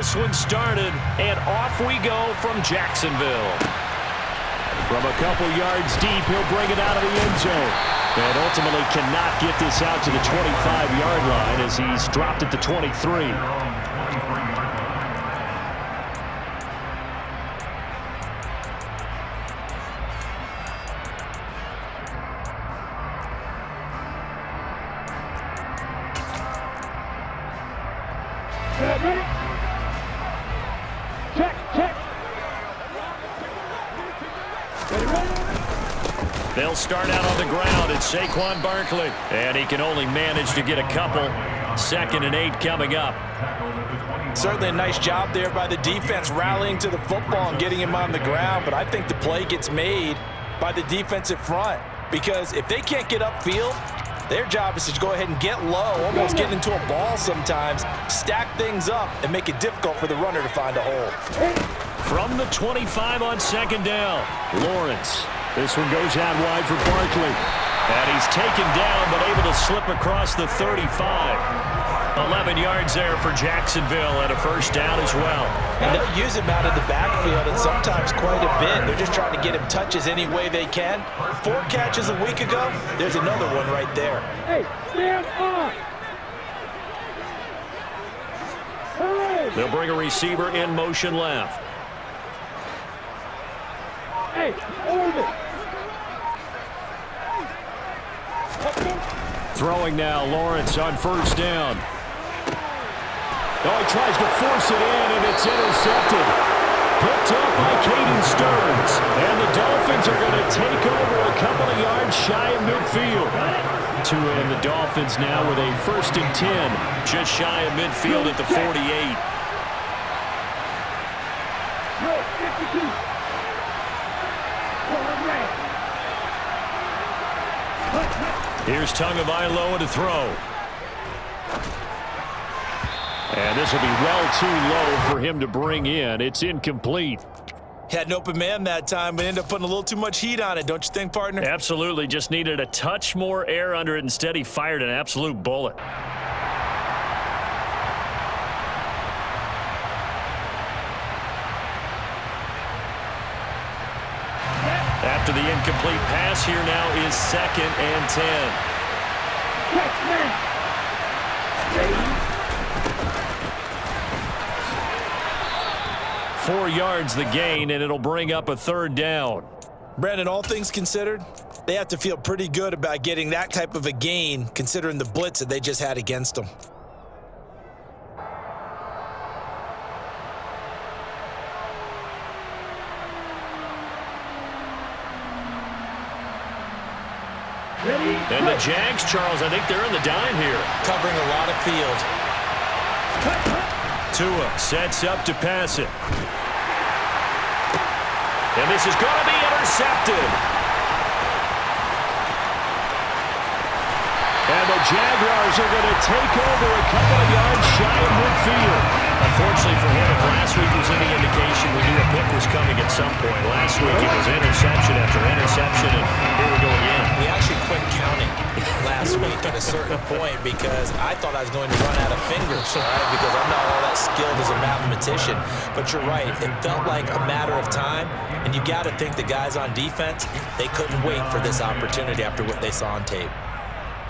this one started, and off we go from Jacksonville. From a couple yards deep, he'll bring it out of the end zone. And ultimately cannot get this out to the 25-yard line as he's dropped at the 23. They'll start out on the ground. It's Saquon Barkley. And he can only manage to get a couple. 2nd and 8 coming up. Certainly a nice job there by the defense rallying to the football and getting him on the ground. But I think the play gets made by the defensive front. Because if they can't get upfield, their job is to go ahead and get low, almost get into a ball sometimes, stack things up, and make it difficult for the runner to find a hole. From the 25 on 2nd down, Lawrence. This one goes out wide for Barkley. And he's taken down, but able to slip across the 35. 11 yards there for Jacksonville and a first down as well. And they'll use him out of the backfield and sometimes quite a bit. They're just trying to get him touches any way they can. 4 catches a week ago. There's another one right there. Hey, stand up! They'll bring a receiver in motion left. Hey, hold it! Throwing now, Lawrence on 1st down. Oh, he tries to force it in, and it's intercepted. Picked up by Caden Stearns. And the Dolphins are going to take over a couple of yards shy of midfield. Tua and the Dolphins now with a 1st and 10. Just shy of midfield at the 48. Here's Tagovailoa to throw. And this will be well too low for him to bring in. It's incomplete. Had an open man that time, but ended up putting a little too much heat on it, don't you think, partner? Absolutely. Just needed a touch more air under it. Instead, he fired an absolute bullet. After the incomplete pass, here now is 2nd and 10. 4 yards the gain, and it'll bring up a 3rd down. Brandon, all things considered, they have to feel pretty good about getting that type of a gain, considering the blitz that they just had against them. And the Jags, Charles, I think they're on the dime here. Covering a lot of field. Tua sets up to pass it. And this is going to be intercepted. And the Jaguars are going to take over a couple of yards shy of midfield. Unfortunately for him, if last week was any indication, we knew a pick was coming at some point. Last week it was interception after interception, and here we go again. We actually quit counting last week at a certain point because I thought I was going to run out of fingers, right? Because I'm not all that skilled as a mathematician. But you're right. It felt like a matter of time, and you got to think the guys on defense, they couldn't wait for this opportunity after what they saw on tape.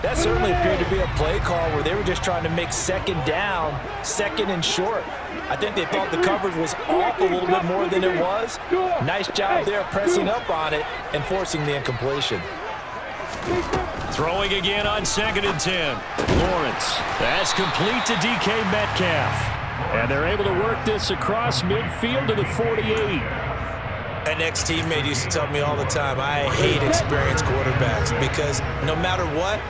That certainly appeared to be a play call where they were just trying to make 2nd down, 2nd and short. I think they thought the coverage was off a little bit more than it was. Nice job there pressing up on it and forcing the incompletion. Throwing again on 2nd and 10. Lawrence. That's complete to DK Metcalf. And they're able to work this across midfield to the 48. An ex-teammate used to tell me all the time, I hate experienced quarterbacks because no matter what,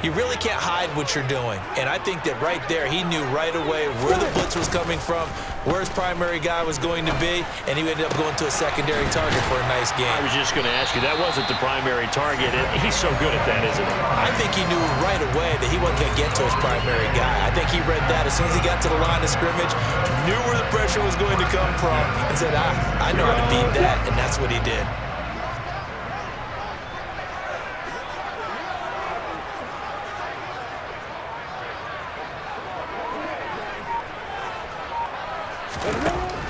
you really can't hide what you're doing. And I think that right there, he knew right away where the blitz was coming from, where his primary guy was going to be, and he ended up going to a secondary target for a nice game. I was just going to ask you, that wasn't the primary target. He's so good at that, isn't he? I think he knew right away that he wasn't going to get to his primary guy. I think he read that as soon as he got to the line of scrimmage, knew where the pressure was going to come from, and said, I know how to beat that, and that's what he did.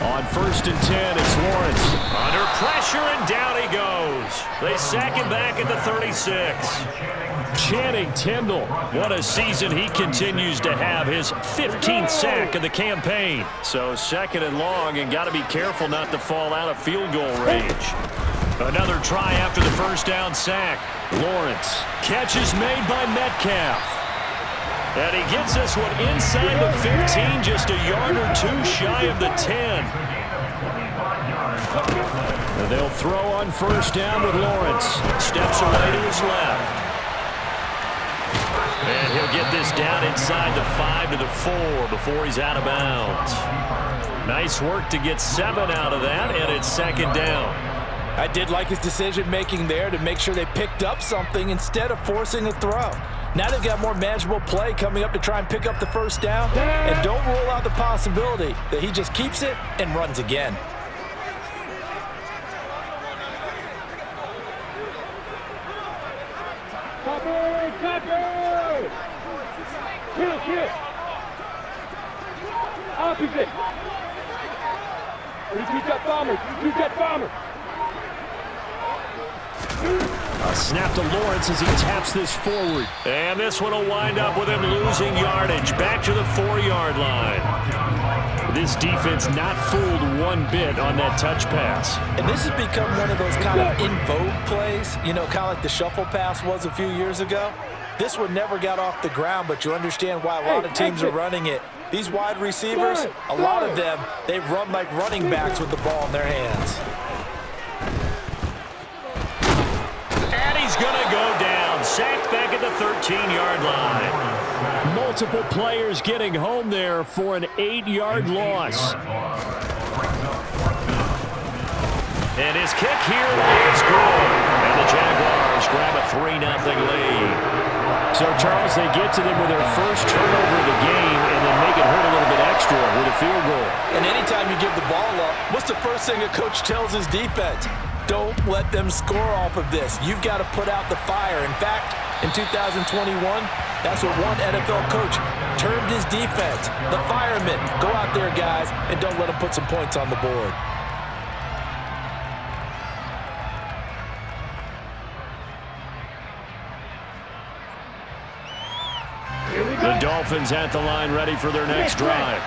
On 1st and 10, it's Lawrence. Under pressure, and down he goes. They sack him back at the 36. Channing Tindall, what a season he continues to have. His 15th sack of the campaign. So 2nd and long, and got to be careful not to fall out of field goal range. Another try after the first down sack. Lawrence. Catch is made by Metcalf. And he gets this one inside the 15, just a yard or two shy of the 10. And they'll throw on 1st down with Lawrence. Steps away to his left. And he'll get this down inside the 5 to the 4 before he's out of bounds. Nice work to get 7 out of that, and it's 2nd down. I did like his decision-making there to make sure they picked up something instead of forcing a throw. Now they've got more manageable play coming up to try and pick up the 1st down. And don't rule out the possibility that he just keeps it and runs again. Kill. Opposite. Repeat that bomber. A snap to Lawrence as he taps this forward. And this one will wind up with him losing yardage. Back to the 4-yard line. This defense not fooled one bit on that touch pass. And this has become one of those kind of in vogue plays, you know, kind of like the shuffle pass was a few years ago. This one never got off the ground, but you understand why a lot of teams are running it. These wide receivers, a lot of them, they run like running backs with the ball in their hands. And he's going to go down. Sacked back at the 13-yard line. Multiple players getting home there for an 8-yard loss. And his kick here is good. And the Jaguars grab a 3-0 lead. So, Charles, they get to them with their first turnover of the game and then make it hurt a little bit extra with a field goal. And anytime you give the ball up, what's the first thing a coach tells his defense? Don't let them score off of this. You've got to put out the fire. In fact, in 2021, that's what one NFL coach termed his defense. The firemen. Go out there, guys, and don't let them put some points on the board. The Dolphins at the line ready for their next drive.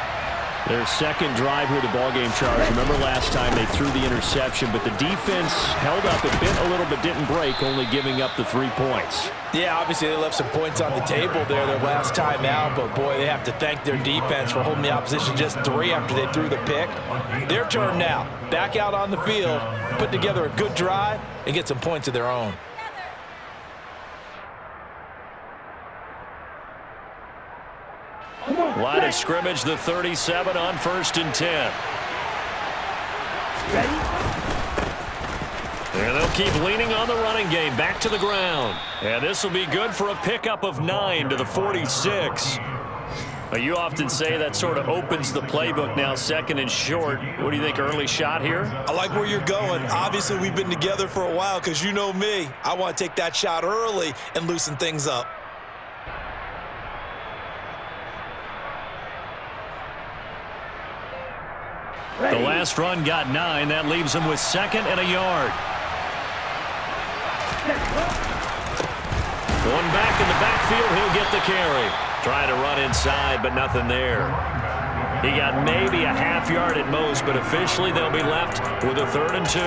Their second drive here, the ballgame, Charles. Remember last time they threw the interception, but the defense held up. It bent a little but didn't break, only giving up the 3 points. Yeah, obviously they left some points on the table there their last time out, but boy, they have to thank their defense for holding the opposition just 3 after they threw the pick. Their turn now. Back out on the field, put together a good drive, and get some points of their own. Line of scrimmage, the 37 on 1st and 10. And they'll keep leaning on the running game. Back to the ground. And this will be good for a pickup of 9 to the 46. You often say that sort of opens the playbook now, 2nd and short. What do you think, early shot here? I like where you're going. Obviously, we've been together for a while because you know me. I want to take that shot early and loosen things up. The last run got 9. That leaves him with 2nd and a yard. Going back in the backfield, he'll get the carry. Trying to run inside, but nothing there. He got maybe a half yard at most, but officially they'll be left with a 3rd and 2.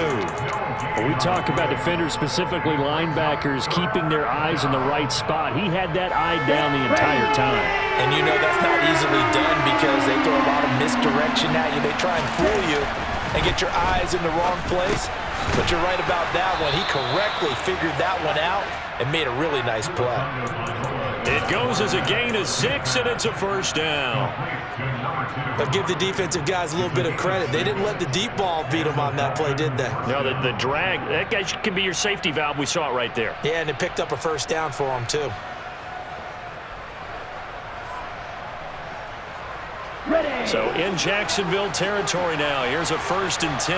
We talk about defenders, specifically linebackers, keeping their eyes in the right spot. He had that eye down the entire time. And you know that's not easily done because they throw a lot of misdirection at you. They try and fool you and get your eyes in the wrong place. But you're right about that one. He correctly figured that one out and made a really nice play. It goes as a gain of 6, and it's a 1st down. But give the defensive guys a little bit of credit. They didn't let the deep ball beat them on that play, did they? No, the drag, that guy can be your safety valve. We saw it right there. Yeah, and it picked up a 1st down for them, too. So in Jacksonville territory now. Here's a 1st and 10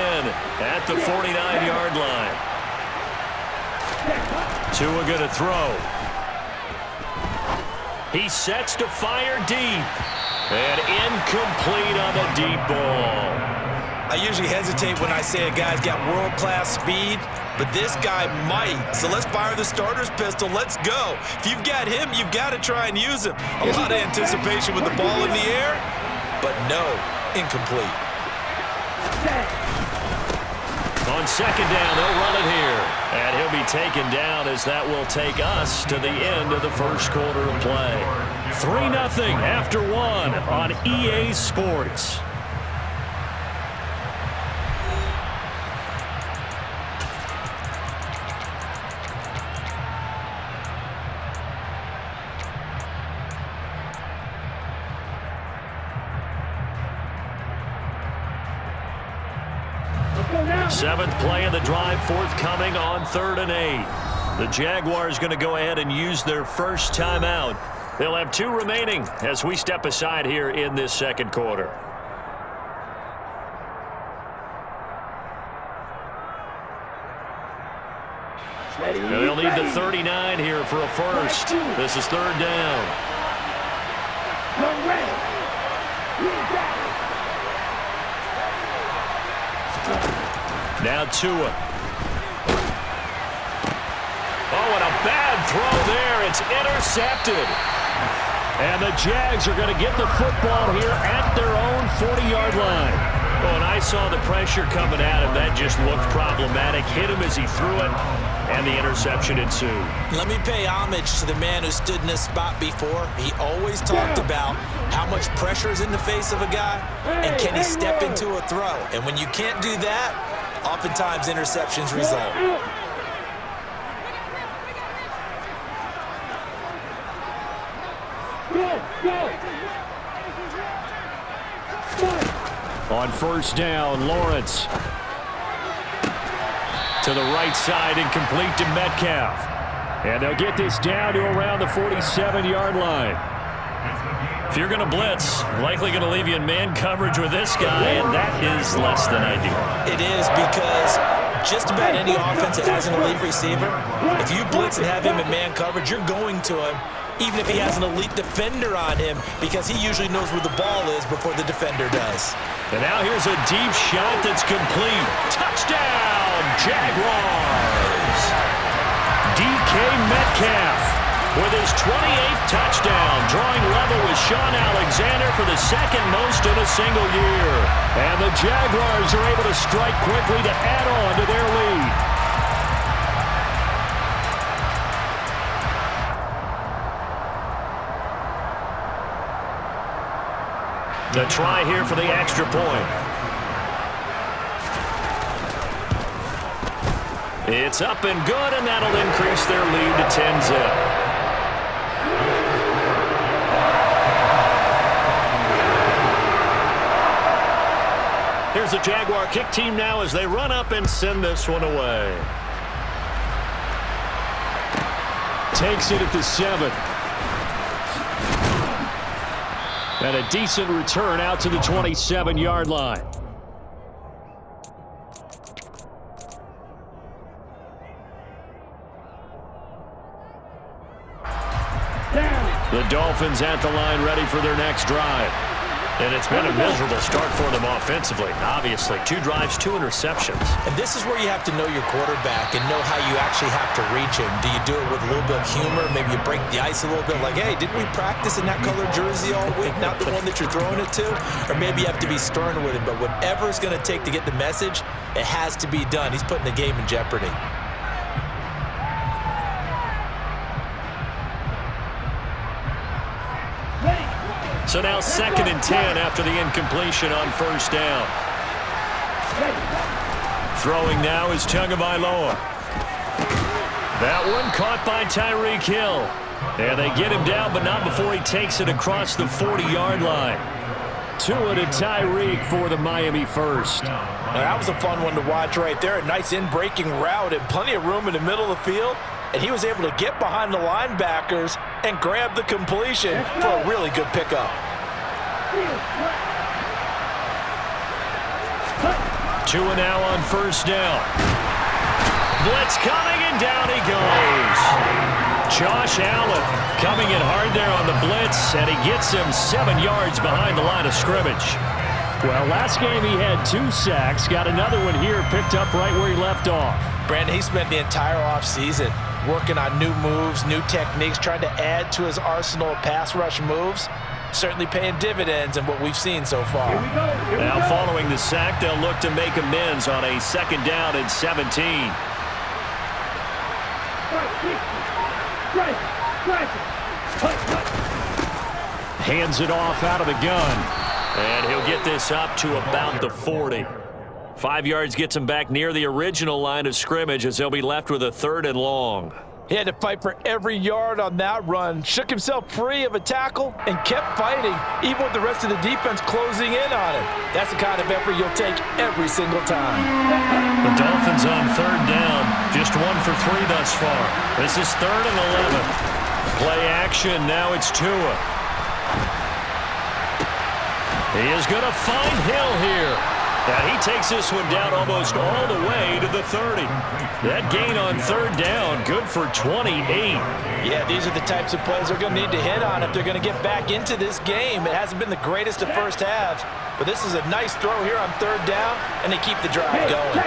at the 49-yard line. Tua going to throw. He sets to fire deep. And incomplete on the deep ball. I usually hesitate when I say a guy's got world-class speed, but this guy might. So let's fire the starter's pistol. Let's go. If you've got him, you've got to try and use him. A lot of anticipation with the ball in the air, but no, incomplete. On second down, they'll run it here. And he'll be taken down as that will take us to the end of the first quarter of play. 3-0 after 1 on EA Sports. Seventh play of the drive forthcoming on 3rd and 8. The Jaguars going to go ahead and use their first timeout. They'll have 2 remaining as we step aside here in this second quarter. They'll need the 39 here for a first. This is 3rd down. Now Tua. Oh, and a bad throw there. It's intercepted. And the Jags are going to get the football here at their own 40-yard line. Oh, and I saw the pressure coming at him. That just looked problematic. Hit him as he threw it, and the interception ensued. Let me pay homage to the man who stood in this spot before. He always talked about how much pressure is in the face of a guy, and can he step into a throw. And when you can't do that, oftentimes interceptions result. On first down, Lawrence. To the right side, incomplete to Metcalf. And they'll get this down to around the 47-yard line. If you're going to blitz, likely going to leave you in man coverage with this guy, and that is less than ideal. It is, because just about any offense that has an elite receiver, if you blitz and have him in man coverage, you're going to him, even if he has an elite defender on him, because he usually knows where the ball is before the defender does. And now here's a deep shot that's complete. Touchdown, Jaguars! DK Metcalf with his 28th touchdown, drawing level with Sean Alexander for the second most in a single year. And the Jaguars are able to strike quickly to add on to their lead. The try here for the extra point. It's up and good, and that'll increase their lead to 10-zip. Here's the Jaguar kick team now as they run up and send this one away. Takes it at the 7. And a decent return out to the 27-yard line. The Dolphins at the line ready for their next drive. And it's been a miserable start for them offensively. Obviously, 2 drives, 2 interceptions. And this is where you have to know your quarterback and know how you actually have to reach him. Do you do it with a little bit of humor? Maybe you break the ice a little bit, like, hey, didn't we practice in that colored jersey all week, not the one that you're throwing it to? Or maybe you have to be stern with him. But whatever it's going to take to get the message, it has to be done. He's putting the game in jeopardy. So now 2nd and 10 after the incompletion on first down. Throwing now is Tagovailoa. That one caught by Tyreek Hill. And they get him down, but not before he takes it across the 40-yard line. Tua to Tyreek for the Miami first. Now, that was a fun one to watch right there. A nice in-breaking route and plenty of room in the middle of the field. And he was able to get behind the linebackers and grab the completion for a really good pickup. Tua now on first down. Blitz coming, and down he goes. Josh Allen coming in hard there on the blitz, and he gets him 7 yards behind the line of scrimmage. Well, last game he had 2 sacks. Got another one here, picked up right where he left off. Brandon, he spent the entire offseason working on new moves, new techniques, trying to add to his arsenal of pass rush moves. Certainly paying dividends in what we've seen so far. Now following the sack, they'll look to make amends on a 2nd down and 17. Hands it off out of the gun. And he'll get this up to about the 40. 5 yards gets him back near the original line of scrimmage as they'll be left with a 3rd and long. He had to fight for every yard on that run, shook himself free of a tackle, and kept fighting, even with the rest of the defense closing in on him. That's the kind of effort you'll take every single time. The Dolphins on 3rd down, just 1 for 3 thus far. This is 3rd and 11. Play action, now it's Tua. He is going to find Hill here. And he takes this one down almost all the way to the 30. That gain on 3rd down, good for 28. Yeah, these are the types of plays they're going to need to hit on if they're going to get back into this game. It hasn't been the greatest of first halves, but this is a nice throw here on 3rd down, and they keep the drive going.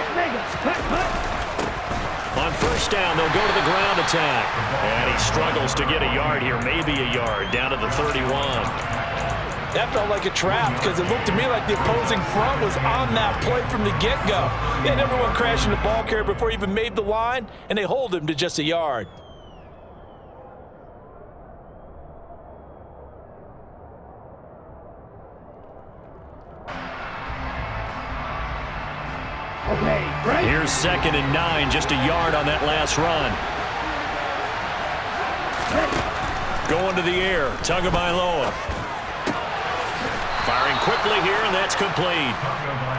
On 1st down, they'll go to the ground attack. And he struggles to get a yard here, maybe a yard, down to the 31. That felt like a trap because it looked to me like the opposing front was on that play from the get-go. They had everyone crashing the ball carrier before he even made the line, and they hold him to just a yard. Here's 2nd and 9, just a yard on that last run. Going to the air, Tagovailoa. Firing quickly here, and that's complete.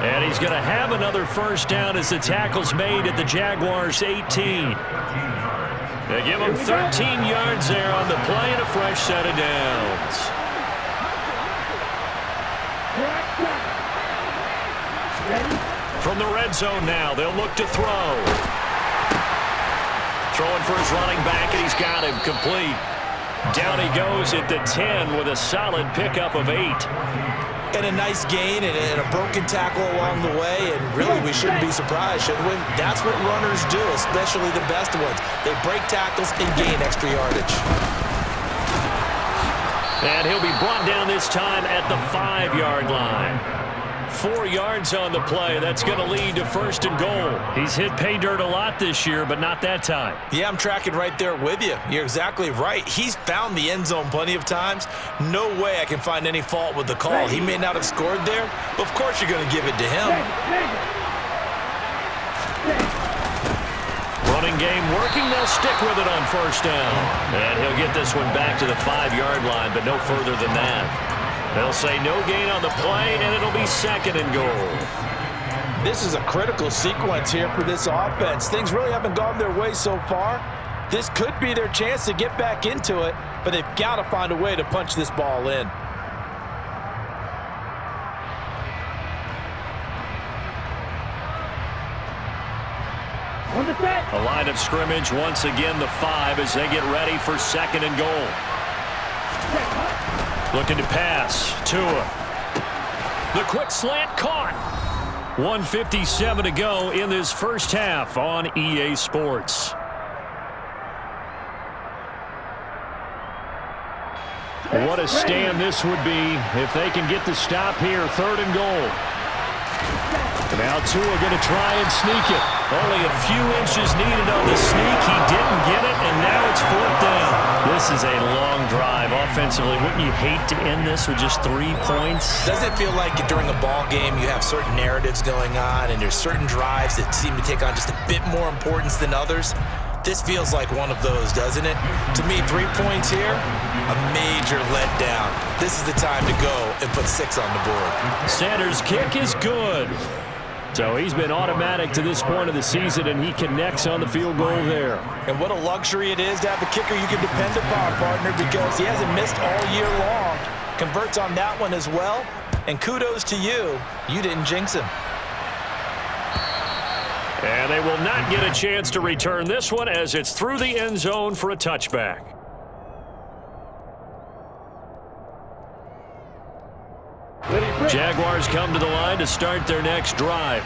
And he's going to have another 1st down as the tackle's made at the Jaguars' 18. They give him 13 yards there on the play and a fresh set of downs. From the red zone now, they'll look to throw. Throwing for his running back, and he's got him complete. Down he goes at the 10 with a solid pickup of 8. And a nice gain and a broken tackle along the way, and really we shouldn't be surprised, should we? That's what runners do, especially the best ones. They break tackles and gain extra yardage. And he'll be brought down this time at the 5-yard line. 4 yards on the play. That's going to lead to 1st and goal. He's hit pay dirt a lot this year, but not that time. Yeah, I'm tracking right there with you. You're exactly right. He's found the end zone plenty of times. No way I can find any fault with the call. He may not have scored there, but of course you're going to give it to him. Running game working. They'll stick with it on 1st down. And he'll get this one back to the 5-yard line, but no further than that. They'll say no gain on the play, and it'll be 2nd and goal. This is a critical sequence here for this offense. Things really haven't gone their way so far. This could be their chance to get back into it, but they've got to find a way to punch this ball in. A line of scrimmage, once again the 5 as they get ready for 2nd and goal. Looking to pass. Tua. The quick slant caught. 1:57 to go in this first half on EA Sports. What a stand this would be if they can get the stop here. 3rd and goal. Now Tua going to try and sneak it. Only a few inches needed on the sneak. He didn't get it, and now it's 4th down. This is a long drive offensively. Wouldn't you hate to end this with just 3 points? Doesn't it feel like during a ball game you have certain narratives going on and there's certain drives that seem to take on just a bit more importance than others? This feels like one of those, doesn't it? To me, 3 points here, a major letdown. This is the time to go and put 6 on the board. Sanders' kick is good. So he's been automatic to this point of the season, and he connects on the field goal there. And what a luxury it is to have a kicker you can depend upon, partner, because he hasn't missed all year long. Converts on that one as well, and kudos to you. You didn't jinx him. And they will not get a chance to return this one as it's through the end zone for a touchback. Jaguars come to the line to start their next drive.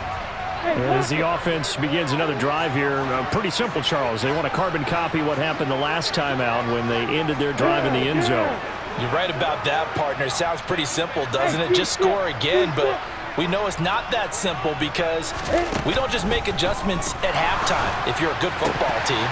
And as the offense begins another drive here, pretty simple, Charles. They want to carbon copy what happened the last time out when they ended their drive in the end zone. You're right about that, partner. Sounds pretty simple, doesn't it? Just score again, but we know it's not that simple because we don't just make adjustments at halftime if you're a good football team.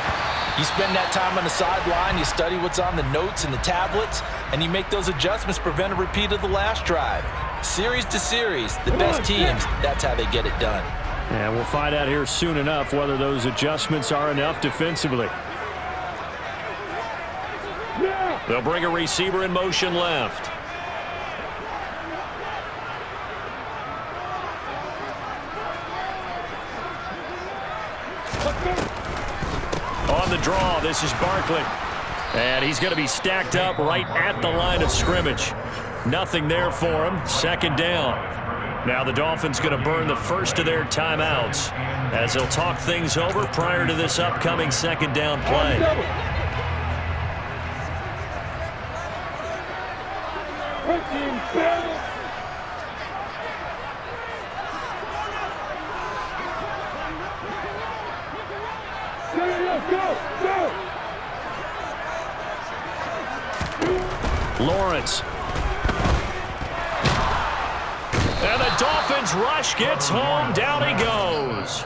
You spend that time on the sideline, you study what's on the notes and the tablets, and you make those adjustments to prevent a repeat of the last drive. Series to series, the best teams, that's how they get it done. And we'll find out here soon enough whether those adjustments are enough defensively. They'll bring a receiver in motion left. On the draw, this is Barkley. And he's going to be stacked up right at the line of scrimmage. Nothing there for him. Second down. Now the Dolphins going to burn the first of their timeouts as they'll talk things over prior to this upcoming second down play. Lawrence. And the Dolphins rush gets home. Down he goes.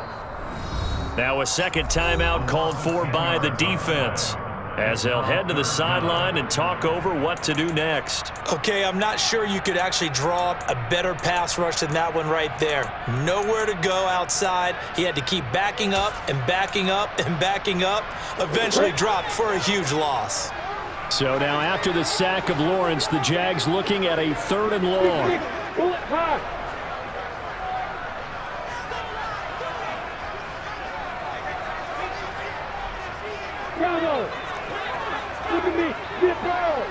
Now a second timeout called for by the defense as they'll head to the sideline and talk over what to do next. Okay, I'm not sure you could actually draw up a better pass rush than that one right there. Nowhere to go outside. He had to keep backing up and backing up and backing up. Eventually dropped for a huge loss. So now after the sack of Lawrence, the Jags looking at a 3rd and long. Look at me. Get down.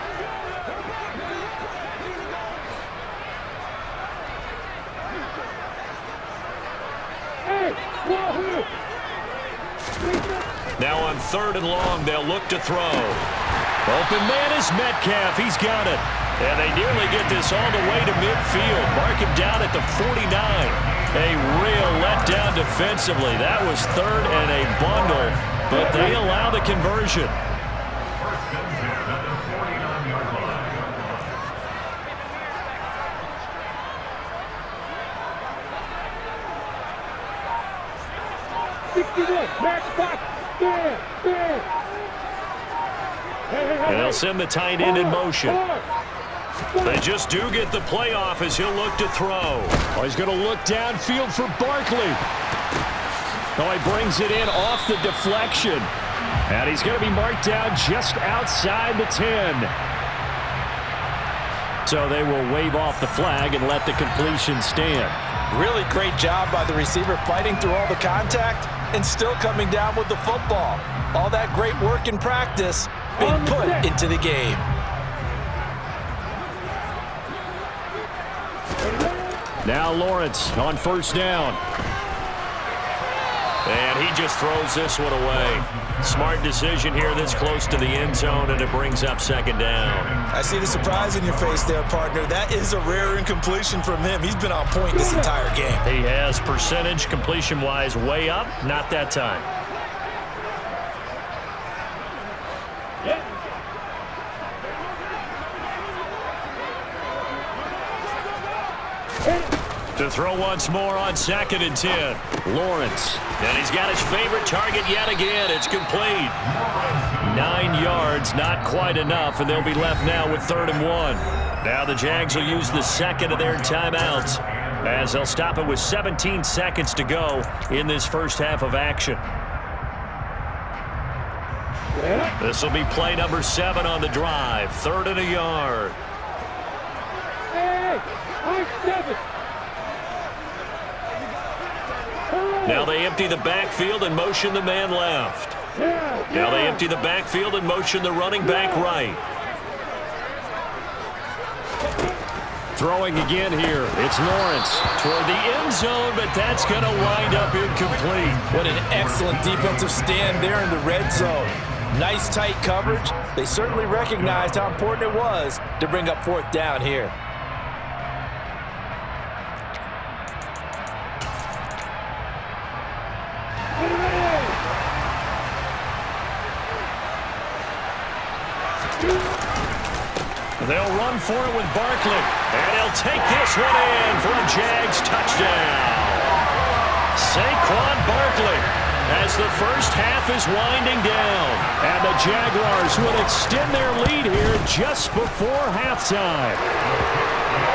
Hey, wahoo. Now on 3rd and long, they'll look to throw. Open man is Metcalf. He's got it. And they nearly get this all the way to midfield. Mark him down at the 49. A real letdown defensively. That was 3rd and a bundle, but they allow the conversion. And they'll send the tight end in motion. They just do get the playoff as he'll look to throw. Oh, he's going to look downfield for Barkley. Oh, he brings it in off the deflection. And he's going to be marked down just outside the 10. So they will wave off the flag and let the completion stand. Really great job by the receiver fighting through all the contact and still coming down with the football. All that great work in practice being put into the game. Now Lawrence on 1st down. And he just throws this one away. Smart decision here this close to the end zone, and it brings up 2nd down. I see the surprise in your face there, partner. That is a rare incompletion from him. He's been on point this entire game. He has percentage completion-wise way up. Not that time. To throw once more on 2nd and 10. Lawrence. And he's got his favorite target yet again. It's complete. 9 yards, not quite enough, and they'll be left now with 3rd and 1. Now the Jags will use the second of their timeouts as they'll stop it with 17 seconds to go in this first half of action. This will be play number 7 on the drive. 3rd and a yard. Hey, I'm 7. Now they empty the backfield and motion the man left. Now they empty the backfield and motion the running back right. Throwing again here. It's Lawrence toward the end zone, but that's going to wind up incomplete. What an excellent defensive stand there in the red zone. Nice tight coverage. They certainly recognized how important it was to bring up fourth down here. They'll run for it with Barkley. And he'll take this one in for a Jags touchdown. Saquon Barkley as the first half is winding down. And the Jaguars would extend their lead here just before halftime.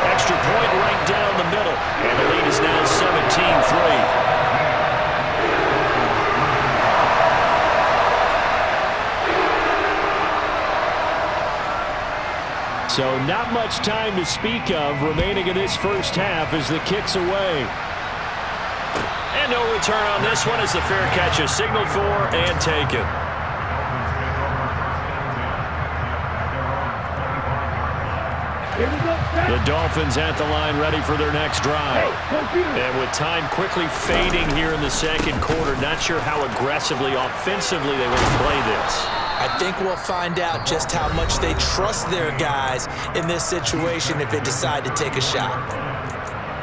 Extra point right down the middle. And the lead is now 17-3. So not much time to speak of remaining in this first half as the kick's away. And no return on this one as the fair catch is signaled for and taken. The Dolphins at the line ready for their next drive. And with time quickly fading here in the second quarter, not sure how aggressively, offensively they want to play this. I think we'll find out just how much they trust their guys in this situation if they decide to take a shot.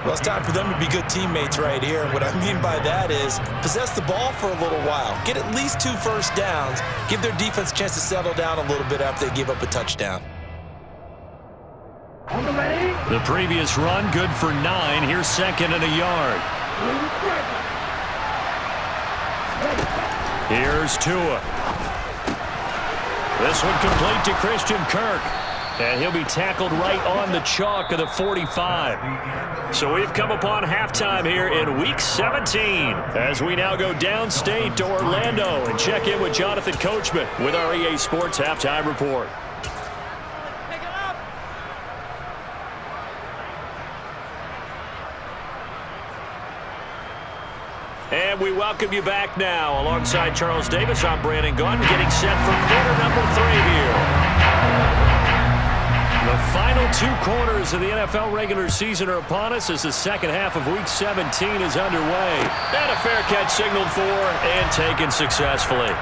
Well, it's time for them to be good teammates right here. And what I mean by that is possess the ball for a little while. Get at least 2 first downs. Give their defense a chance to settle down a little bit after they give up a touchdown. The previous run good for 9. Here's second and a yard. Here's Tua. This one complete to Christian Kirk. And he'll be tackled right on the chalk of the 45. So we've come upon halftime here in Week 17 as we now go downstate to Orlando and check in with Jonathan Coachman with our EA Sports Halftime Report. And we welcome you back now. Alongside Charles Davis, I'm Brandon Gunn, getting set for quarter number 3 here. The final 2 quarters of the NFL regular season are upon us as the second half of Week 17 is underway. And a fair catch signaled for and taken successfully.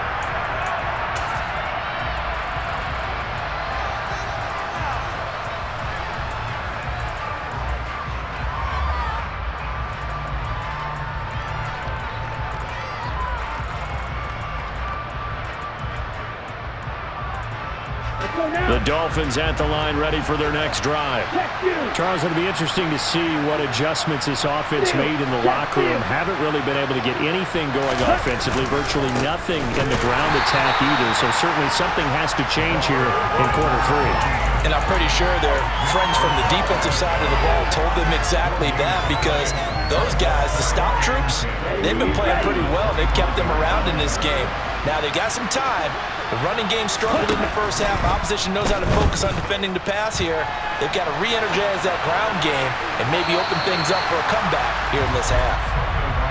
The Dolphins at the line ready for their next drive. Charles, it'll be interesting to see what adjustments this offense made in the locker room. Haven't really been able to get anything going offensively, virtually nothing in the ground attack either. So certainly something has to change here in quarter 3. And I'm pretty sure their friends from the defensive side of the ball told them exactly that, because those guys, the stop troops, they've been playing pretty well. They've kept them around in this game. Now they got some time. The running game struggled in the first half. Opposition knows how to focus on defending the pass here. They've got to re-energize that ground game and maybe open things up for a comeback here in this half.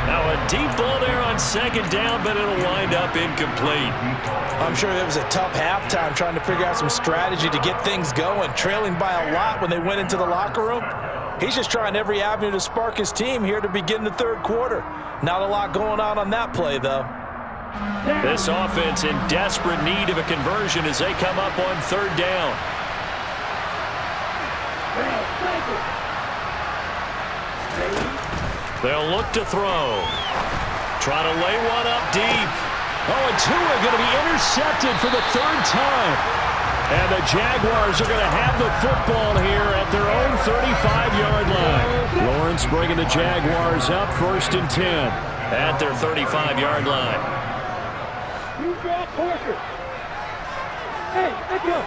Now a deep ball there on second down, but it'll wind up incomplete. I'm sure it was a tough halftime trying to figure out some strategy to get things going, trailing by a lot when they went into the locker room. He's just trying every avenue to spark his team here to begin the third quarter. Not a lot going on that play, though. This offense in desperate need of a conversion as they come up on third down. They'll look to throw. Try to lay one up deep. Oh, and Tua going to be intercepted for the 3rd time. And the Jaguars are going to have the football here at their own 35-yard line. Lawrence bringing the Jaguars up 1st and 10 at their 35-yard line. You draw closer. Hey, let's go.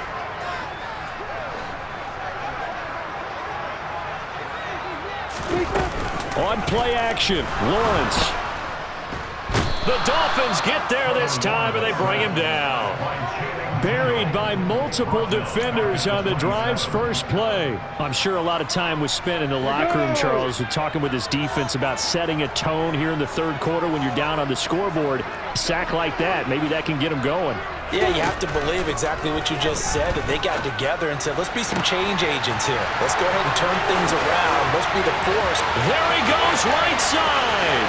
On play action, Lawrence. The Dolphins get there this time, and they bring him down. Buried by multiple defenders on the drive's first play. I'm sure a lot of time was spent in the locker room, Charles, talking with his defense about setting a tone here in the third quarter when you're down on the scoreboard. A sack like that, maybe that can get him going. Yeah, you have to believe exactly what you just said, that they got together and said, let's be some change agents here. Let's go ahead and turn things around. Let's be the force. There he goes, right side.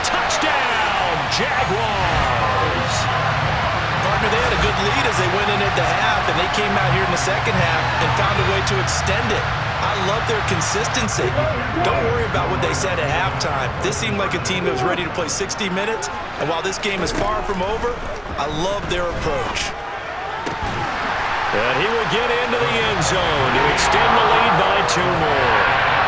Touchdown, Jaguars. Partner, they had a good lead as they went in at the half, and they came out here in the second half and found a way to extend it. I love their consistency. Don't worry about what they said at halftime. This seemed like a team that was ready to play 60 minutes, and while this game is far from over, I love their approach. And he will get into the end zone to extend the lead by 2 more.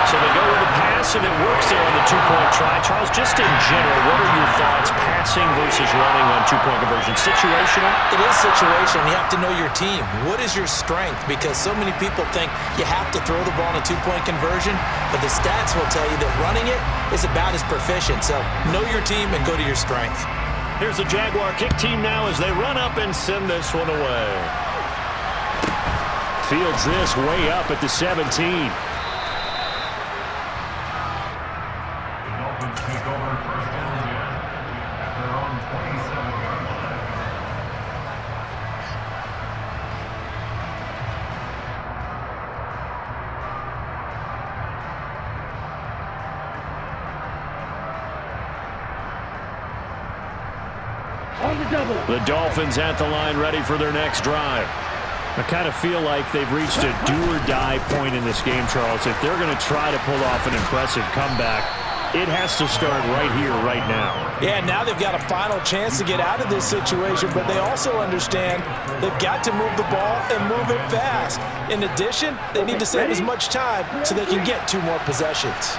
So they go with the pass, and it works there on the 2-point try. Charles, just in general, what are your thoughts, passing versus running on 2-point conversion? Situational? It is situational. You have to know your team. What is your strength? Because so many people think you have to throw the ball in a 2-point conversion, but the stats will tell you that running it is about as proficient. So know your team and go to your strength. Here's the Jaguar kick team now as they run up and send this one away. Fields this way up at the 17. The Dolphins at the line, ready for their next drive. I kind of feel like they've reached a do-or-die point in this game, Charles. If they're going to try to pull off an impressive comeback, it has to start right here, right now. Yeah, now they've got a final chance to get out of this situation, but they also understand they've got to move the ball and move it fast. In addition, they need to save as much time so they can get 2 more possessions.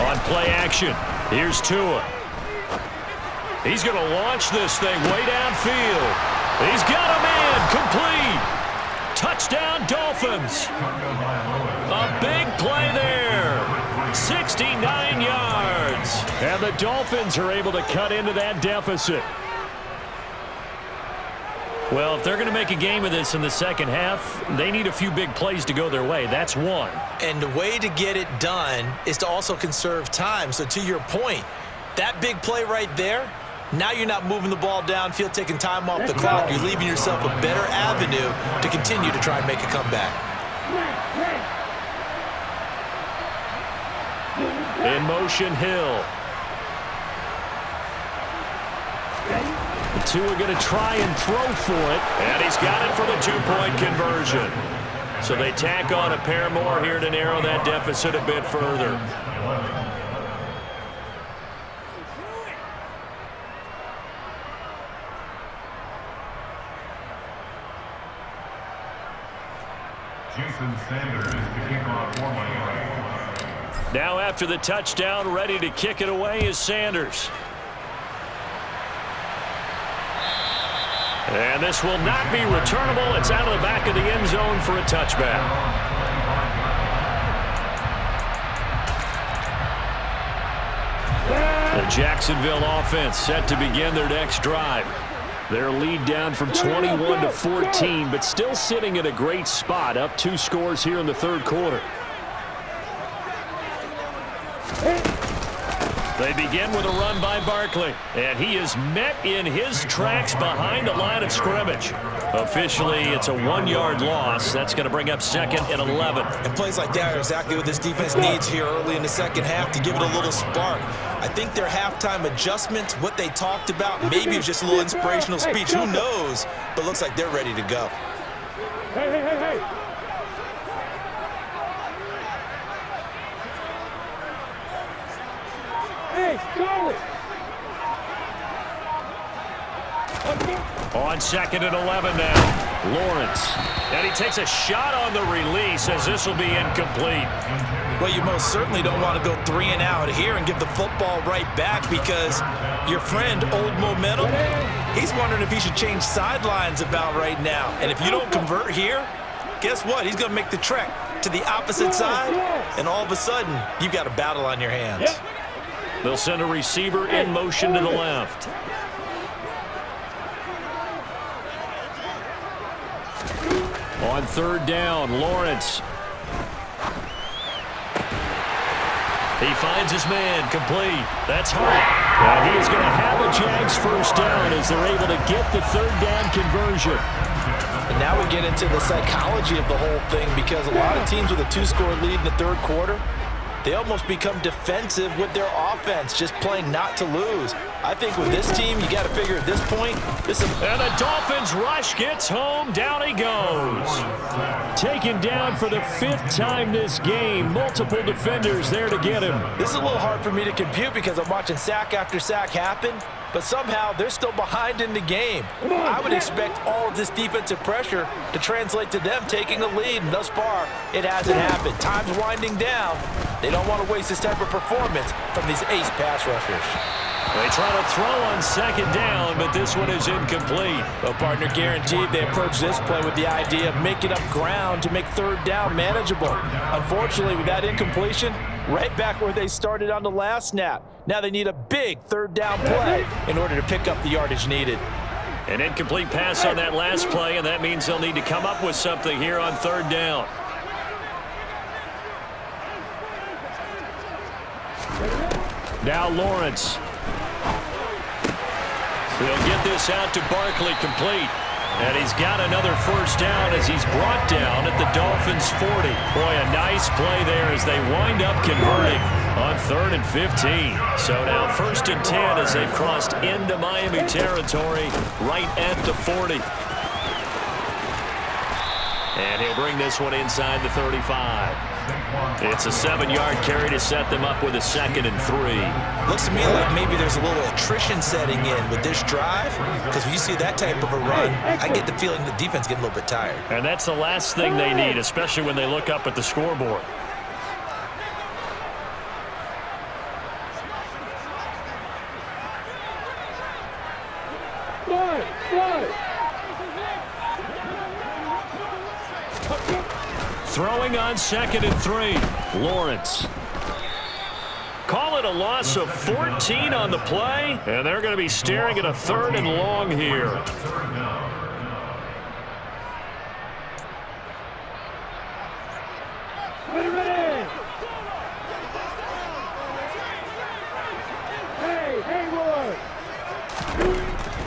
On play action, here's Tua. He's going to launch this thing way downfield. He's got a man complete. Touchdown, Dolphins. A big play there. 69 yards. And the Dolphins are able to cut into that deficit. Well, if they're going to make a game of this in the second half, they need a few big plays to go their way. That's one. And the way to get it done is to also conserve time. So to your point, that big play right there, now you're not moving the ball downfield, taking time off the clock. You're leaving yourself a better avenue to continue to try and make a comeback. In motion, Hill. The 2 are going to try and throw for it, and he's got it for the 2-point conversion. So they tack on a pair more here to narrow that deficit a bit further. Now after the touchdown, ready to kick it away is Sanders. And this will not be returnable. It's out of the back of the end zone for a touchback. The Jacksonville offense set to begin their next drive. Their lead down from 21 to 14, but still sitting at a great spot, up 2 scores here in the third quarter. They begin with a run by Barkley, and he is met in his tracks behind the line of scrimmage. Officially, it's a 1-yard loss. That's going to bring up 2nd and 11. And plays like that are exactly what this defense needs here early in the second half to give it a little spark. I think their halftime adjustments, what they talked about, maybe it was just a little inspirational speech. Who knows? But looks like they're ready to go. Hey. Hey, go! On 2nd and 11 now, Lawrence. And he takes a shot on the release as this will be incomplete. Well, you most certainly don't want to go 3 and out here and give the football right back because your friend, Old Momentum, he's wondering if he should change sidelines about right now. And if you don't convert here, guess what? He's going to make the trek to the opposite side, and all of a sudden, you've got a battle on your hands. They'll send a receiver in motion to the left. On 3rd down, Lawrence. He finds his man, complete. That's Hart. And he is going to have a Jags first down as they're able to get the third down conversion. And now we get into the psychology of the whole thing, because a lot of teams with a 2-score lead in the third quarter, they almost become defensive with their offense, just playing not to lose. I think with this team, you got to figure at this point, this is... And the Dolphins rush gets home. Down he goes. Taken down for the 5th time this game. Multiple defenders there to get him. This is a little hard for me to compute because I'm watching sack after sack happen, but somehow they're still behind in the game. I would expect all of this defensive pressure to translate to them taking a lead, and thus far, it hasn't happened. Time's winding down. They don't want to waste this type of performance from these ace pass rushers. They try to throw on second down, but this one is incomplete. Well, partner, guaranteed they approach this play with the idea of making up ground to make third down manageable. Unfortunately, with that incompletion, right back where they started on the last snap. Now they need a big third down play in order to pick up the yardage needed. An incomplete pass on that last play, and that means they'll need to come up with something here on third down. Now Lawrence. He'll get this out to Barkley, complete. And he's got another first down as he's brought down at the Dolphins' 40. Boy, a nice play there as they wind up converting on 3rd and 15. So now 1st and 10 as they've crossed into Miami territory right at the 40. And he'll bring this one inside the 35. It's a 7-yard carry to set them up with a 2nd and 3. Looks to me like maybe there's a little attrition setting in with this drive, because when you see that type of a run, I get the feeling the defense getting a little bit tired. And that's the last thing they need, especially when they look up at the scoreboard. Throwing on 2nd and 3. Lawrence. Call it a loss of 14 on the play, and they're going to be staring at a 3rd and long here.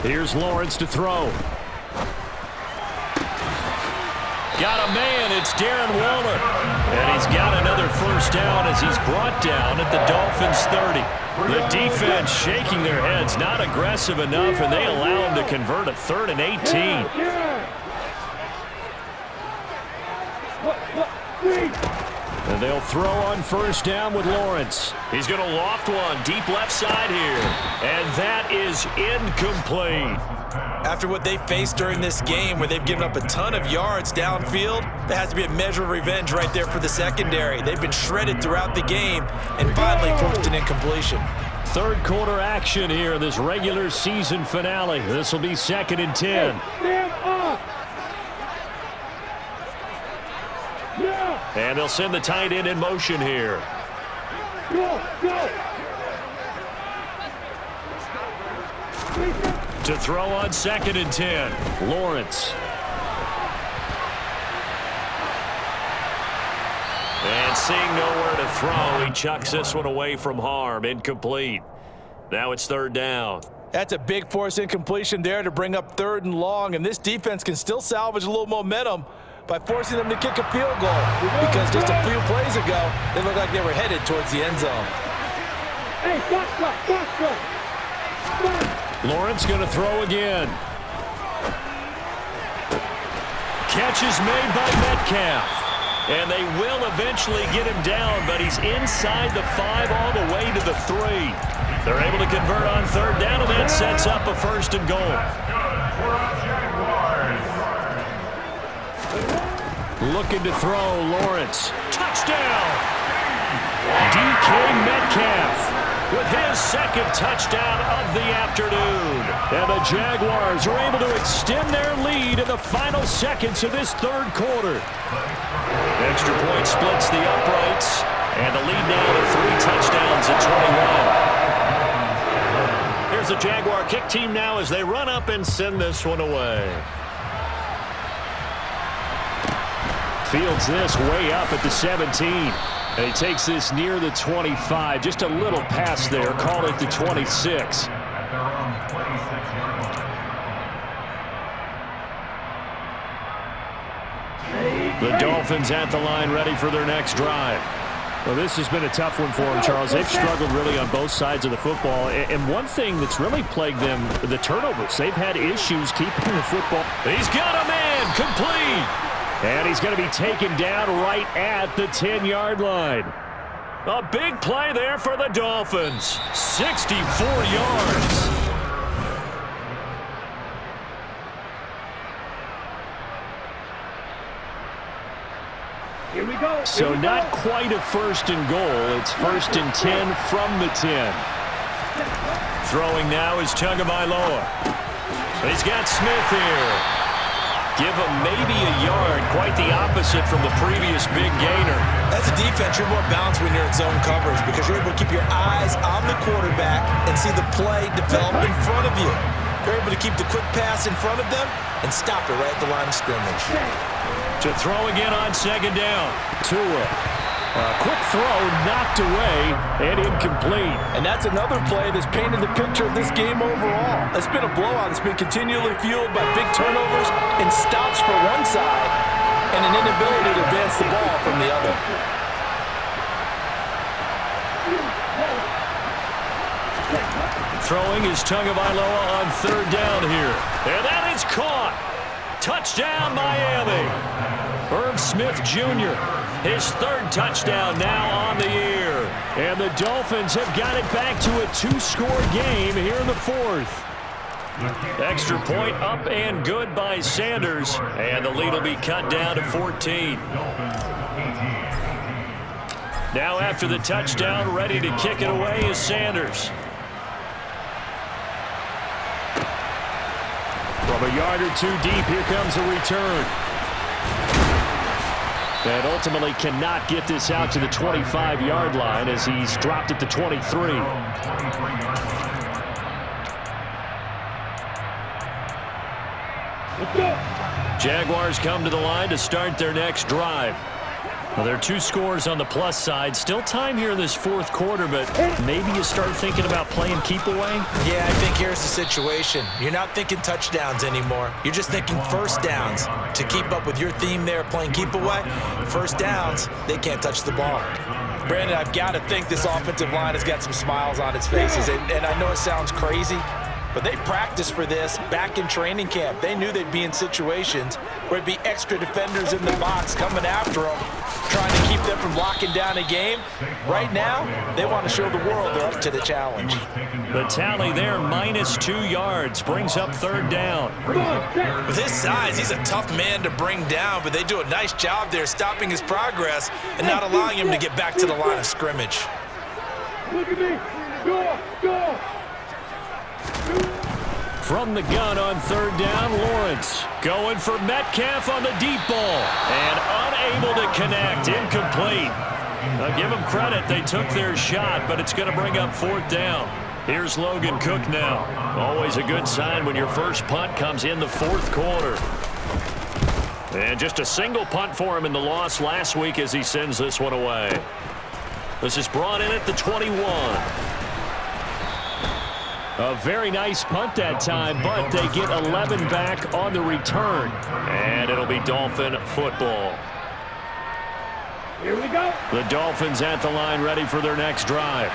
Here's Lawrence to throw. Got a man, it's Darren Waller. And he's got another first down as he's brought down at the Dolphins' 30. The defense shaking their heads, not aggressive enough, and they allow him to convert a 3rd and 18. And they'll throw on first down with Lawrence. He's going to loft one deep left side here. And that is incomplete. After what they faced during this game, where they've given up a ton of yards downfield, there has to be a measure of revenge right there for the secondary. They've been shredded throughout the game and finally forced an incompletion. 3rd quarter action here in this regular season finale. This will be 2nd and 10. And they'll send the tight end in motion here. To throw on 2nd and 10. Lawrence. And seeing nowhere to throw, he chucks this one away from harm. Incomplete. Now it's 3rd down. That's a big force incompletion there to bring up 3rd and long, and this defense can still salvage a little momentum by forcing them to kick a field goal, because just a few plays ago, they looked like they were headed towards the end zone. Lawrence going to throw again. Catch is made by Metcalf. And they will eventually get him down, but he's inside the 5 all the way to the 3. They're able to convert on 3rd down, and that sets up a 1st and goal. Looking to throw, Lawrence. Touchdown! DK Metcalf with his 2nd touchdown of the afternoon. And the Jaguars are able to extend their lead in the final seconds of this 3rd quarter. Extra point splits the uprights, and the lead now to 3 touchdowns at 21. Here's the Jaguar kick team now as they run up and send this one away. Fields this way up at the 17. And he takes this near the 25. Just a little pass there. Call it the 26. The Dolphins at the line, ready for their next drive. Well, this has been a tough one for them, Charles. They've struggled really on both sides of the football. And one thing that's really plagued them, the turnovers. They've had issues keeping the football. He's got a man complete. And he's going to be taken down right at the 10-yard line. A big play there for the Dolphins. 64 yards. Here we go. So not quite a first and goal. It's first and 10 from the 10. Throwing now is Tagovailoa. He's got Smith here. Give him maybe a yard. Quite the opposite from the previous big gainer. As a defense, you're more balanced when you're in zone coverage because you're able to keep your eyes on the quarterback and see the play develop in front of you. You're able to keep the quick pass in front of them and stop it right at the line of scrimmage. To throw again on second down. Tua. Quick throw, knocked away, and incomplete. And that's another play that's painted the picture of this game overall. It's been a blowout. It's been continually fueled by big turnovers and stops for one side and an inability to advance the ball from the other. Throwing is Tagovailoa on third down here. And that is caught. Touchdown, Miami. Irv Smith Jr., his third touchdown now on the year. And the Dolphins have got it back to a two-score game here in the fourth. Extra point up and good by Sanders. And the lead will be cut down to 14. Now after the touchdown, ready to kick it away is Sanders. From a yard or two deep, here comes a return. And ultimately cannot get this out to the 25-yard line as he's dropped it to 23. Jaguars come to the line to start their next drive. Well, there are two scores on the plus side. Still time here in this fourth quarter, but maybe you start thinking about playing keep away? Yeah, I think here's the situation. You're not thinking touchdowns anymore. You're just thinking first downs. To keep up with your theme there, playing keep away, first downs, they can't touch the ball. Brandon, I've got to think this offensive line has got some smiles on its faces. And I know it sounds crazy, but they practiced for this back in training camp. They knew they'd be in situations where it'd be extra defenders in the box coming after them, trying to keep them from locking down a game. Right now, they want to show the world they're up to the challenge. The tally there, -2 yards, brings up third down. With his size, he's a tough man to bring down, but they do a nice job there stopping his progress and not allowing him to get back to the line of scrimmage. Look at me. Go. From the gun on third down, Lawrence going for Metcalf on the deep ball and unable to connect, incomplete. Now give them credit, they took their shot, but it's going to bring up fourth down. Here's Logan Cook now. Always a good sign when your first punt comes in the fourth quarter. And just a single punt for him in the loss last week as he sends this one away. This is brought in at the 21. A very nice punt that time, but they get 11 back on the return. And it'll be Dolphin football. Here we go. The Dolphins at the line ready for their next drive.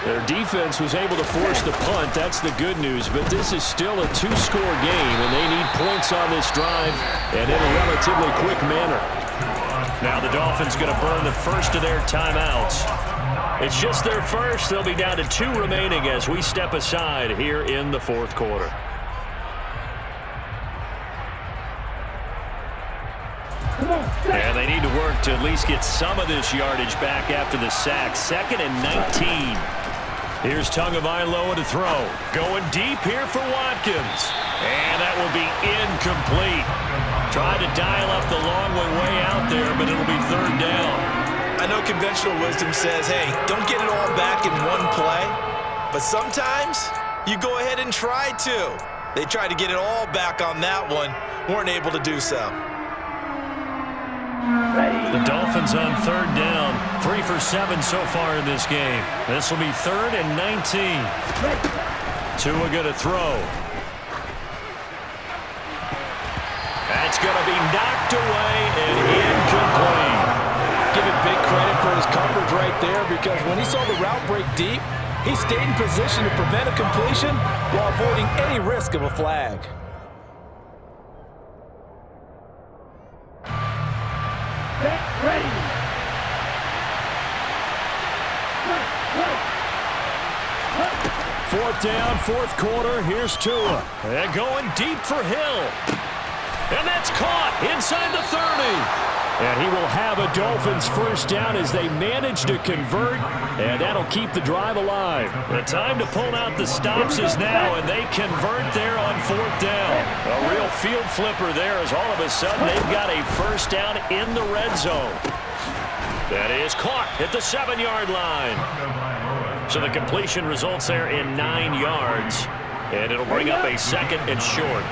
Their defense was able to force the punt. That's the good news, but this is still a two-score game, and they need points on this drive and in a relatively quick manner. Now the Dolphins going to burn the first of their timeouts. It's just their first. They'll be down to 2 remaining as we step aside here in the fourth quarter. And they need to work to at least get some of this yardage back after the sack. 2nd and 19. Here's Tagovailoa to throw. Going deep here for Watkins. And that will be incomplete. Tried to dial up the long way out there, but it'll be third down. I know conventional wisdom says, hey, don't get it all back in one play. But sometimes you go ahead and try to. They tried to get it all back on that one. Weren't able to do so. The Dolphins Dolphins on third down. 3 for 7 so far in this game. This will be 3rd and 19. Tua going to throw. That's going to be knocked away and incomplete. Give him big credit for his coverage right there, because when he saw the route break deep, he stayed in position to prevent a completion while avoiding any risk of a flag. Get ready. Fourth down, 4th quarter. Here's Tua. They're going deep for Hill. And that's caught inside the 30. And he will have a Dolphins first down as they manage to convert, and that'll keep the drive alive. The time to pull out the stops is now, and they convert there on 4th down. A real field flipper there, as all of a sudden they've got a first down in the red zone. That is caught at the 7-yard line. So the completion results there in 9 yards, and it'll bring up a 2nd and short.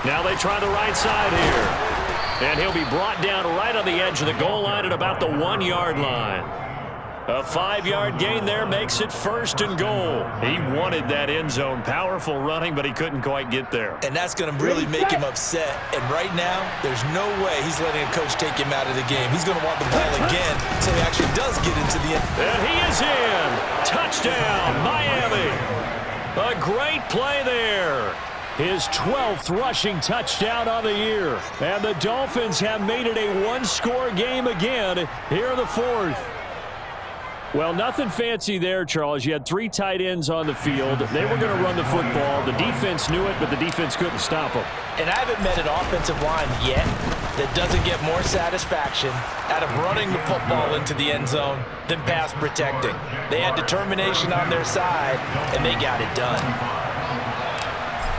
Now they try the right side here. And he'll be brought down right on the edge of the goal line at about the 1-yard line. A 5-yard gain there makes it 1st and goal. He wanted that end zone. Powerful running, but he couldn't quite get there. And that's going to really make him upset. And right now, there's no way he's letting a coach take him out of the game. He's going to want the ball again, so he actually does get into the end. And he is in. Touchdown, Miami. A great play there. His 12th rushing touchdown on the year. And the Dolphins have made it a one-score game again here in the 4th. Well, nothing fancy there, Charles. You had 3 tight ends on the field. They were going to run the football. The defense knew it, but the defense couldn't stop them. And I haven't met an offensive line yet that doesn't get more satisfaction out of running the football into the end zone than pass protecting. They had determination on their side, and they got it done.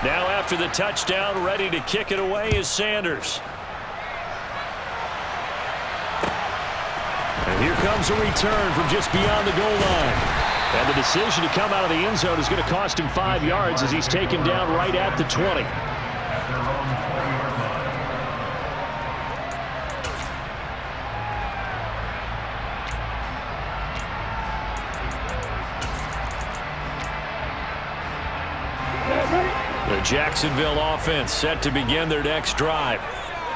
Now after the touchdown, ready to kick it away is Sanders. And here comes a return from just beyond the goal line. And the decision to come out of the end zone is going to cost him 5 yards as he's taken down right at the 20. The Jacksonville offense set to begin their next drive.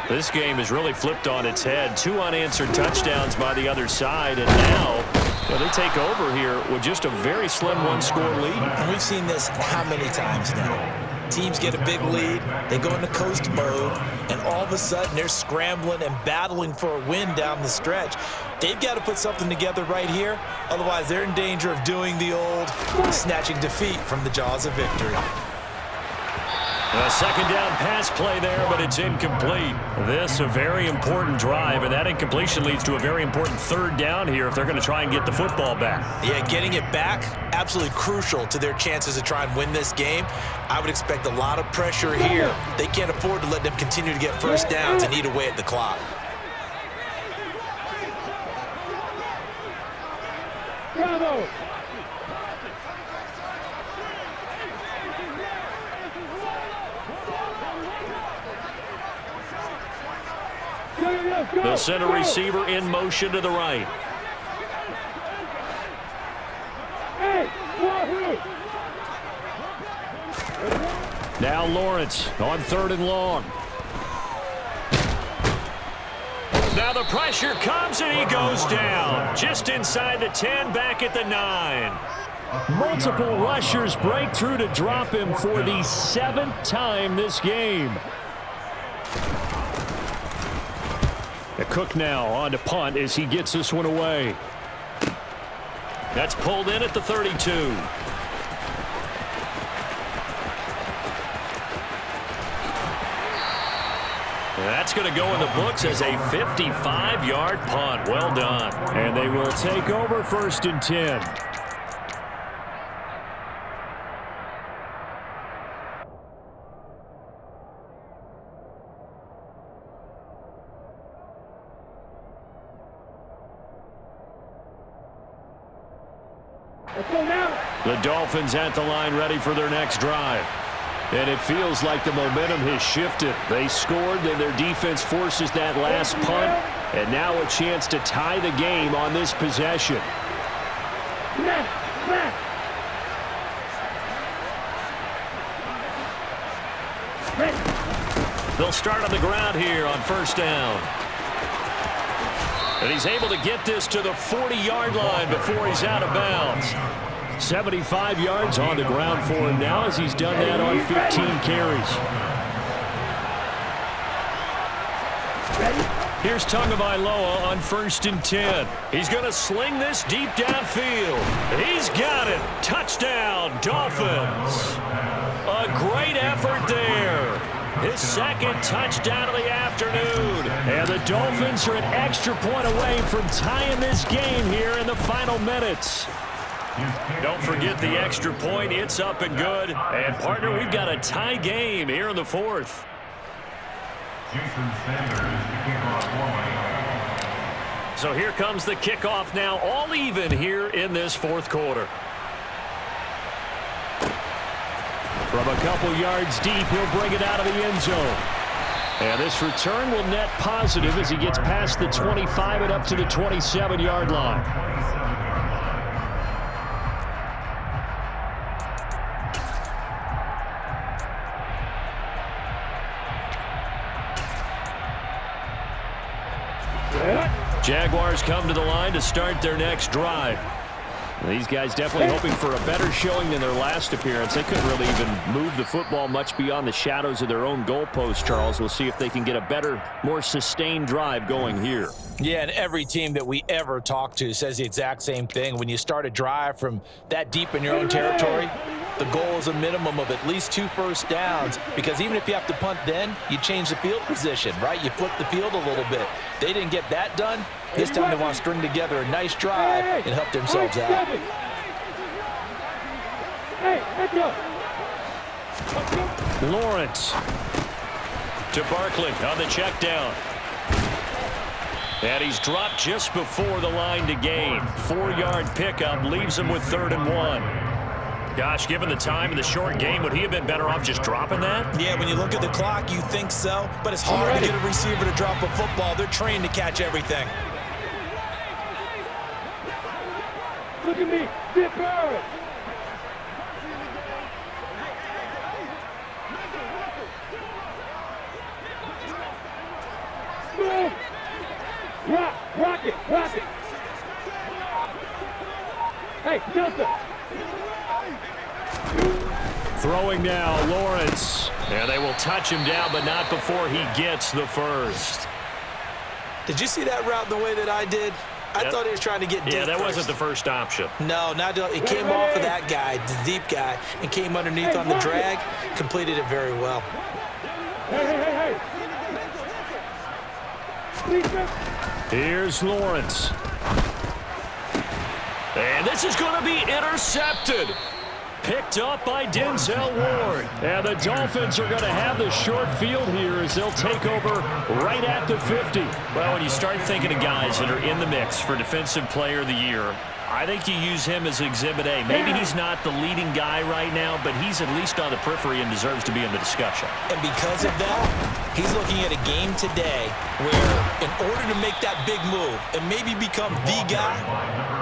This game has really flipped on its head. 2 unanswered touchdowns by the other side, and now they take over here with just a very slim 1-score lead. And we've seen this how many times now? Teams get a big lead, they go into coast mode, and all of a sudden they're scrambling and battling for a win down the stretch. They've got to put something together right here, otherwise they're in danger of doing the old snatching defeat from the jaws of victory. A 2nd down pass play there, but it's incomplete. This a very important drive, and that incompletion leads to a very important 3rd down here if they're going to try and get the football back. Yeah, getting it back, absolutely crucial to their chances to try and win this game. I would expect a lot of pressure here. They can't afford to let them continue to get first downs and eat away at the clock. Bravo. They'll send a receiver in motion to the right. Now Lawrence on 3rd and long. Now the pressure comes and he goes down. Just inside the 10, back at the 9. Multiple rushers break through to drop him for the 7th time this game. Cook now on to punt as he gets this one away. That's pulled in at the 32. That's going to go in the books as a 55-yard punt. Well done. And they will take over 1st and 10. The Dolphins at the line ready for their next drive. And it feels like the momentum has shifted. They scored, then their defense forces that last punt, and now a chance to tie the game on this possession. They'll start on the ground here on first down. And he's able to get this to the 40-yard line before he's out of bounds. 75 yards on the ground for him now as he's done that on 15 carries. Here's Tagovailoa on 1st and 10. He's going to sling this deep downfield. He's got it. Touchdown, Dolphins. A great effort there. His second touchdown of the afternoon. And the Dolphins are an extra point away from tying this game here in the final minutes. Don't forget the extra point. It's up and good. And, partner, we've got a tie game here in the 4th. So here comes the kickoff now, all even here in this 4th quarter. From a couple yards deep, he'll bring it out of the end zone. And this return will net positive as he gets past the 25 and up to the 27-yard line. Jaguars come to the line to start their next drive. These guys definitely hoping for a better showing than their last appearance. They couldn't really even move the football much beyond the shadows of their own goalpost, Charles. We'll see if they can get a better, more sustained drive going here. Yeah, and every team that we ever talk to says the exact same thing. When you start a drive from that deep in your own territory, the goal is a minimum of at least 2 first downs, because even if you have to punt then, you change the field position, right? You flip the field a little bit. They didn't get that done. This time they want to string together a nice drive and help themselves out. Lawrence to Barkley on the check down. And he's dropped just before the line to gain. 4-yard pickup leaves him with 3rd and 1. Gosh, given the time and the short game, would he have been better off just dropping that? Yeah, when you look at the clock, you think so. But it's hard to get a receiver to drop a football. They're trained to catch everything. Look at me, Zip Bird. Rock it. Hey, Nelson. Throwing now, Lawrence. And they will touch him down, but not before he gets the first. Did you see that route the way that I did? I thought he was trying to get deep. Yeah, that wasn't the first option. No, it came off of that guy, the deep guy, and came underneath on the drag. Completed it very well. Hey. Here's Lawrence. And this is going to be intercepted. Picked up by Denzel Ward. And the Dolphins are going to have the short field here as they'll take over right at the 50. Well, when you start thinking of guys that are in the mix for Defensive Player of the Year, I think you use him as Exhibit A. Maybe he's not the leading guy right now, but he's at least on the periphery and deserves to be in the discussion. And because of that, he's looking at a game today where in order to make that big move and maybe become the guy,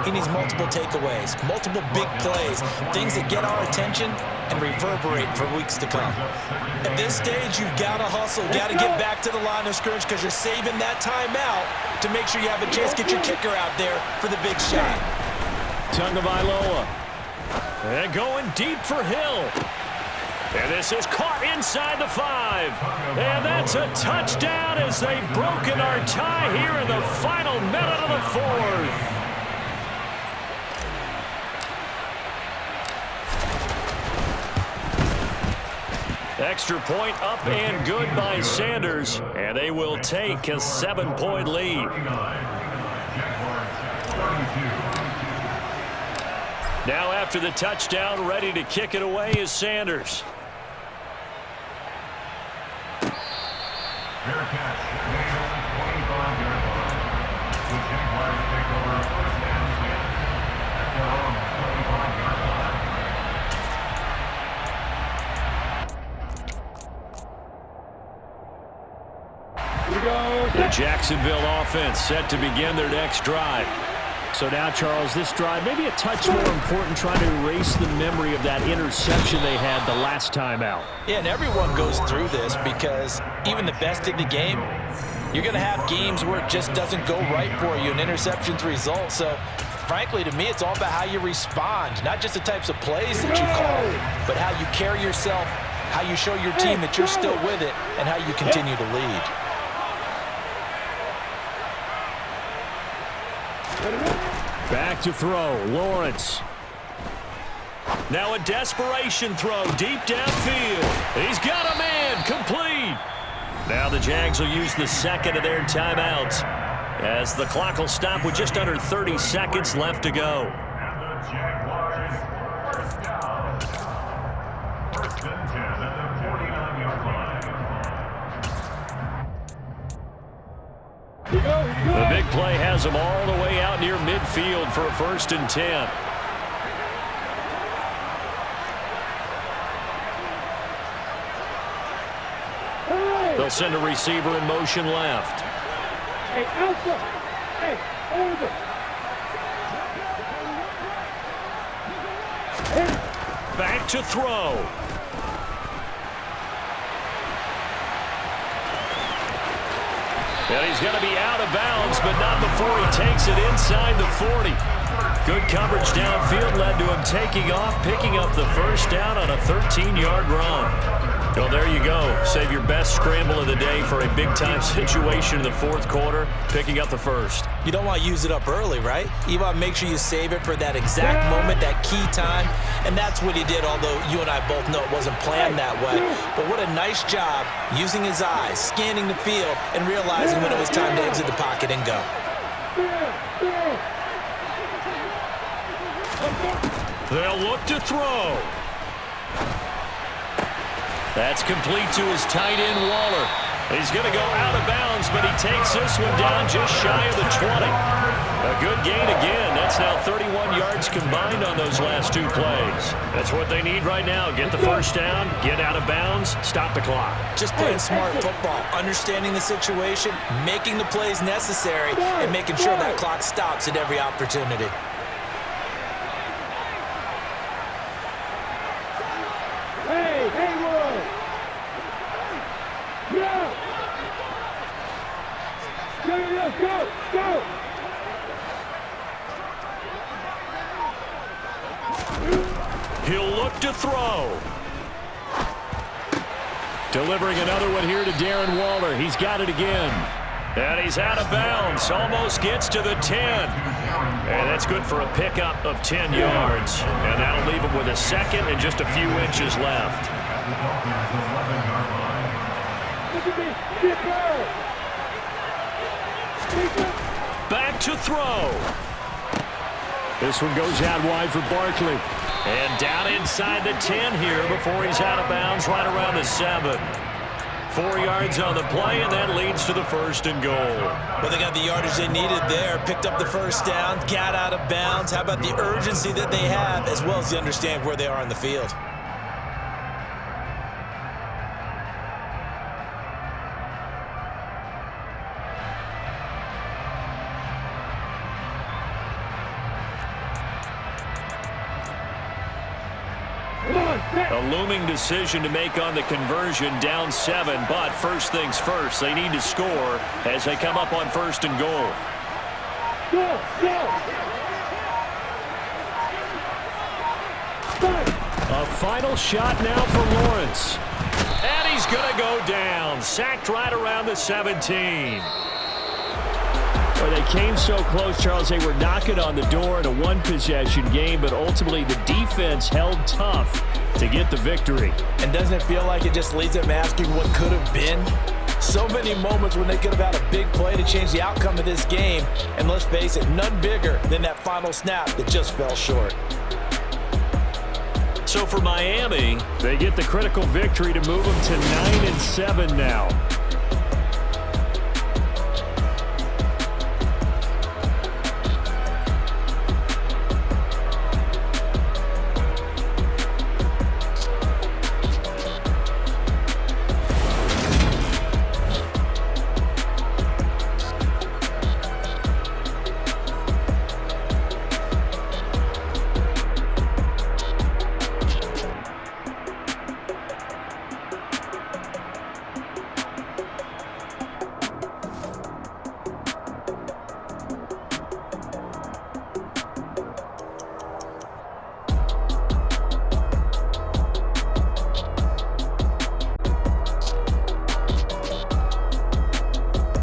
he needs multiple takeaways, multiple big plays, things that get our attention and reverberate for weeks to come. At this stage, you've got to hustle, got to get back to the line of scrimmage because you're saving that timeout to make sure you have a chance to get your kicker out there for the big shot. Tagovailoa. And going deep for Hill. And this is caught inside the 5. And that's a touchdown as they've broken our tie here in the final minute of the 4th. Extra point up and good by Sanders. And they will take a 7-point lead. Now after the touchdown, ready to kick it away is Sanders. The Jacksonville offense set to begin their next drive. So now, Charles, this drive maybe a touch more important, trying to erase the memory of that interception they had the last time out. Yeah, and everyone goes through this because even the best in the game, you're going to have games where it just doesn't go right for you, and interceptions result. So, frankly, to me, it's all about how you respond, not just the types of plays that you call, but how you carry yourself, how you show your team that you're still with it, and how you continue to lead. Back to throw, Lawrence. Now a desperation throw deep downfield. He's got a man, complete. Now the Jags will use the second of their timeouts as the clock will stop with just under 30 seconds left to go. The big play has them all the way out near midfield for a 1st and 10. They'll send a receiver in motion left. Hey, Alpha! Hey, over! Back to throw. And he's going to be out of bounds, but not before he takes it inside the 40. Good coverage downfield led to him taking off, picking up the 1st down on a 13-yard run. Well, there you go. Save your best scramble of the day for a big-time situation in the 4th quarter, picking up the 1st. You don't want to use it up early, right? You want to make sure you save it for that exact moment, that key time, and that's what he did, although you and I both know it wasn't planned that way. But what a nice job using his eyes, scanning the field, and realizing when it was time to exit the pocket and go. They'll look to throw. That's complete to his tight end, Waller. He's going to go out of bounds, but he takes this one down just shy of the 20. A good gain again. That's now 31 yards combined on those last 2 plays. That's what they need right now. Get the 1st down, get out of bounds, stop the clock. Just playing smart football, understanding the situation, making the plays necessary, and making sure that clock stops at every opportunity. Go! He'll look to throw. Delivering another one here to Darren Waller. He's got it again. And he's out of bounds. Almost gets to the 10. And that's good for a pickup of 10 yards. And that'll leave him with a 2nd and just a few inches left. Back to throw. This one goes out wide for Barkley. And down inside the 10 here before he's out of bounds right around the 7. 4 yards on the play, and that leads to the 1st and goal. Well, they got the yardage they needed there, picked up the 1st down, got out of bounds. How about the urgency that they have, as well as the understand where they are on the field? A looming decision to make on the conversion, down 7, but first things first, they need to score as they come up on 1st and goal. A final shot now for Lawrence. And he's going to go down, sacked right around the 17. Well, they came so close, Charles. They were knocking on the door in a one-possession game, but ultimately the defense held tough to get the victory. And doesn't it feel like it just leads them asking what could have been? So many moments when they could have had a big play to change the outcome of this game. And let's face it, none bigger than that final snap that just fell short. So for Miami, they get the critical victory to move them to 9-7 now.